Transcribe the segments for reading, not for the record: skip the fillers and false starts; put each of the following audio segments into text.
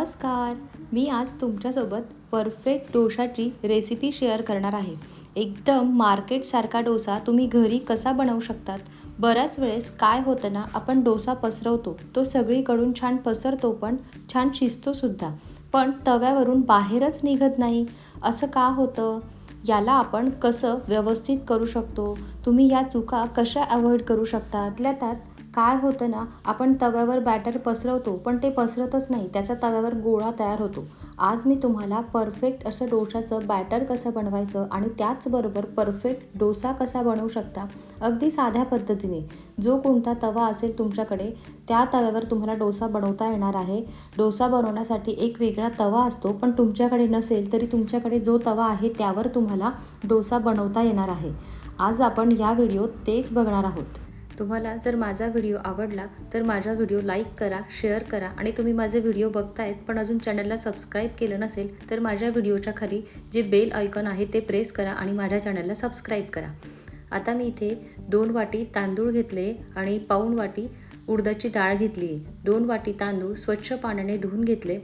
नमस्कार. मी आज तुमच्यासोबत परफेक्ट डोशाची रेसिपी शेअर करणार आहे. एकदम मार्केटसारखा डोसा तुम्ही घरी कसा बनवू शकतात. बऱ्याच वेळेस काय होतं ना, आपण डोसा पसरवतो, तो सगळीकडून छान पसरतो, पण छान शिजतोसुद्धा, पण तव्यावरून बाहेरच निघत नाही. असं का होतं? याला आपण कसं व्यवस्थित करू शकतो, तुम्ही या चुका कशा अवॉइड करू शकता. त्यात काय होतं ना, आपण तव्यावर बॅटर पसरवतो, पण ते पसरतच नाही, त्याचा तव्यावर गोळा तयार होतो. आज मी तुम्हाला परफेक्ट असं डोशाचं बॅटर कसं बनवायचं आणि त्याचबरोबर परफेक्ट डोसा कसा बनवू शकता, अगदी साध्या पद्धतीने. जो कोणता तवा असेल तुमच्याकडे, त्या तव्यावर तुम्हाला डोसा बनवता येणार आहे. डोसा बनवण्यासाठी एक वेगळा तवा असतो, पण तुमच्याकडे नसेल तरी तुमच्याकडे जो तवा आहे त्यावर तुम्हाला डोसा बनवता येणार आहे. आज आपण या व्हिडिओत तेच बघणार आहोत. तुम्हाला जर माझा व्हिडिओ आवडला तर माझा व्हिडिओ लाईक करा, शेअर करा आणि तुम्ही माझे व्हिडिओ बघतायत पण अजून चॅनलला सबस्क्राईब केलं नसेल तर माझ्या व्हिडिओच्या खाली जे बेल आयकॉन आहे ते प्रेस करा आणि माझ्या चॅनलला सबस्क्राईब करा. आता मी इथे 2 वाटी तांदूळ घेतले आणि पाऊण वाटी उडदाची डाळ घेतली आहे. 2 वाटी तांदूळ स्वच्छ पाण्याने धुवून घेतले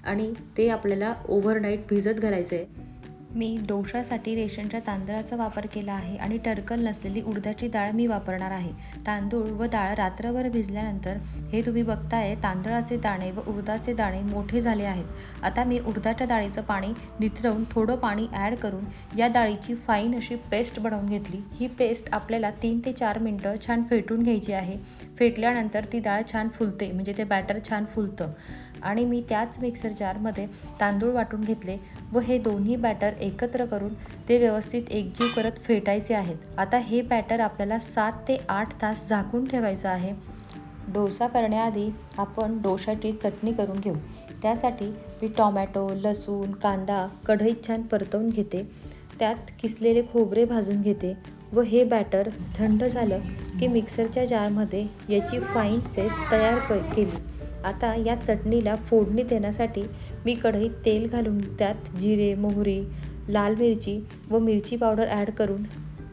आणि ते आपल्याला ओव्हरनाईट भिजत घालायचे आहे. मी डोशासाठी रेशनच्या तांदळाचा वापर केला आहे आणि टरकल नसलेली उडदाची डाळ मी वापरणार आहे. तांदूळ व डाळ रात्रभर भिजल्यानंतर हे तुम्ही बघताय तांदळाचे दाणे व उडदाचे दाणे मोठे झाले आहेत. आता मी उडदाच्या डाळीचं पाणी निथळून थोडं पाणी ॲड करून या डाळीची फाईन अशी पेस्ट बनवून घेतली. ही पेस्ट आपल्याला 3 ते 4 मिनटं छान फेटून घ्यायची आहे. फेटल्यानंतर ती डाळ छान फुलते, म्हणजे ते बॅटर छान फुलतं. आणि मी त्याच मिक्सर जारमध्ये तांदूळ वाटून घेतले व हे दोन्ही बॅटर एकत्र करून ते व्यवस्थित एकजीव करत फेटायचे आहेत. आता हे बॅटर आपल्याला 7 ते 8 तास झाकून ठेवायचं आहे. डोसा करण्याआधी आपण डोशाची चटणी करून घेऊ. त्यासाठी मी टोमॅटो, लसूण, कांदा कढईत छान परतवून घेते. त्यात किसलेले खोबरे भाजून घेते व हे बॅटर थंड झालं की मिक्सरच्या जारमध्ये याची फाईन पेस्ट तयार केली. आता या चटणीला फोडणी देण्यासाठी मी कढईत तेल घालून त्यात जिरे, मोहरी, लाल मिरची व मिरची पावडर ॲड करून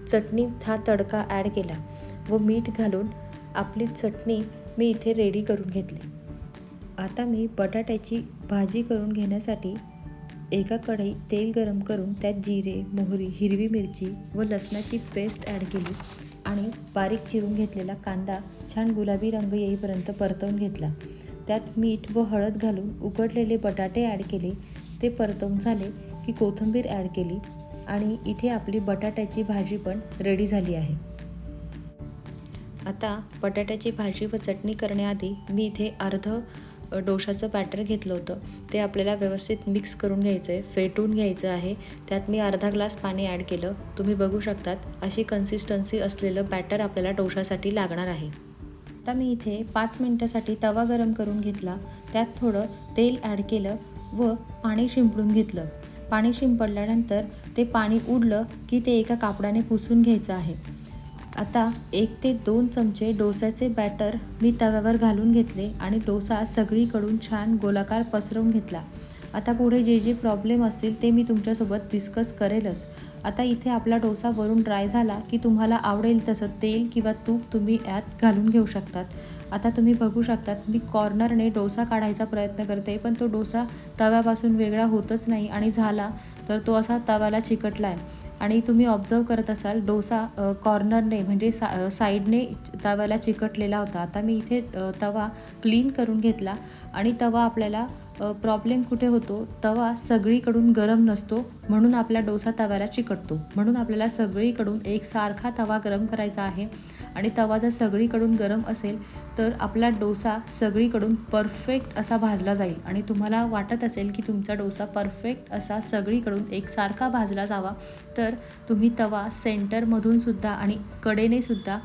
चटणीत हा तडका ॲड केला व मीठ घालून आपली चटणी मी इथे रेडी करून घेतली. आता मी बटाट्याची भाजी करून घेण्यासाठी एका कढईत तेल गरम करून त्यात जिरे, मोहरी, हिरवी मिरची व लसणाची पेस्ट ॲड केली आणि बारीक चिरून घेतलेला कांदा छान गुलाबी रंग येईपर्यंत परतवून घेतला. त्यात मीठ व हळद घालून उकडलेले बटाटे ॲड केले. ते परतवून झाले की कोथिंबीर ॲड केली आणि इथे आपली बटाट्याची भाजी पण रेडी झाली आहे. आता बटाट्याची भाजी व चटणी करण्याआधी मी इथे अर्धं डोशाचं बॅटर घेतलं होतं. ते आपल्याला व्यवस्थित मिक्स करून घ्यायचं आहे, फेटून घ्यायचं आहे. त्यात मी अर्धा ग्लास पाणी ॲड केलं. तुम्ही बघू शकतात अशी कन्सिस्टन्सी असलेलं बॅटर आपल्याला डोशासाठी लागणार आहे. आता मी इथे 5 मिनटासाठी तवा गरम करून घेतला. त्यात थोडं तेल ॲड केलं व पाणी शिंपडून घेतलं. पाणी शिंपडल्यानंतर ते पाणी उडलं की ते एका कापडाने पुसून घ्यायचं आहे. आता 1 ते 2 चमचे डोस्याचे बॅटर मी तव्यावर घालून घेतले आणि डोसा सगळीकडून छान गोलाकार पसरवून घेतला. आता पुढे जे जे प्रॉब्लेम असतील ते मी तुमच्यासोबत डिस्कस करेलच. आता इथे आपला डोसा वरून ड्राय झाला की तुम्हाला आवडेल तसं तेल किंवा तूप तुम्ही यात घालून घेऊ शकतात. आता तुम्ही बघू शकतात मी कॉर्नरने डोसा काढायचा प्रयत्न करते, पण तो डोसा तव्यापासून वेगळा होतच नाही आणि झाला तर तो असा तव्याला चिकटला आहे. आणि तुम्ही ऑब्झर्व करत असाल डोसा कॉर्नरने म्हणजे साईडने तव्याला चिकटलेला होता. आता मी इथे तवा क्लीन करून घेतला आणि तवा आपल्याला प्रॉब्लेम कुठे होतो, तवा सगळीकडून गरम नसतो म्हणून आपला डोसा तव्याला चिकटतो. म्हणून आपल्याला सगळीकडून एकसारखा तवा गरम करायचा आहे आणि तवा जर सगळीकडून गरम असेल तर आपला डोसा सगळीकडून परफेक्ट असा भाजला जाईल आणि तुम्हाला वाटत असेल की तुमचा डोसा परफेक्ट असा सगळीकडून एकसारखा भाजला जावा तर तुम्ही तवा सेंटरमधून सुद्धा आणि कडेने सुद्धा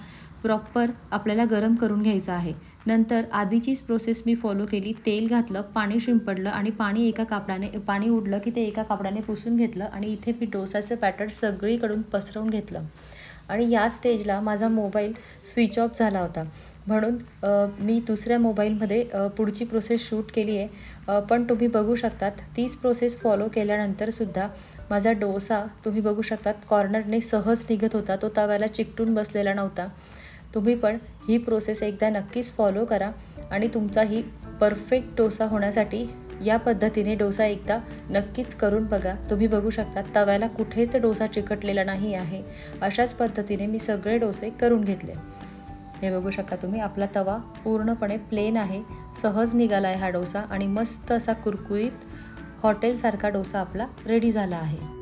प्रॉपर आपल्याला गरम करून घ्यायचं आहे. नंतर आधीचीच प्रोसेस मी फॉलो केली. तेल घातलं, पाणी शिंपडलं आणि पाणी उडलं की ते एका कापडाने पुसून घेतलं आणि इथे मी डोसाचं बॅटर सगळीकडून पसरवून घेतलं. आणि या स्टेजला माझा मोबाईल स्विच ऑफ झाला होता म्हणून मी दुसऱ्या मोबाईलमध्ये पुढची प्रोसेस शूट केली आहे. पण तुम्ही बघू शकतात तीच प्रोसेस फॉलो केल्यानंतरसुद्धा माझा डोसा तुम्ही बघू शकतात कॉर्नरने सहज निघत होता, तो तव्याला चिकटून बसलेला नव्हता. तुम्ही पण ही प्रोसेस एकदा नक्कीच फॉलो करा आणि तुमचा ही परफेक्ट डोसा होण्यासाठी या पद्धतीने डोसा एकदा नक्कीच करून बघा. तुम्ही बघू शकता तव्याला कुठेच डोसा चिकटलेला नाही आहे. अशाच पद्धतीने मी सगळे डोसे करून घेतले. हे बघू शकता तुम्ही, आपला तवा पूर्णपणे प्लेन आहे. सहज निघाला आहे हा डोसा आणि मस्त असा कुरकुरीत हॉटेलसारखा डोसा आपला रेडी झाला आहे.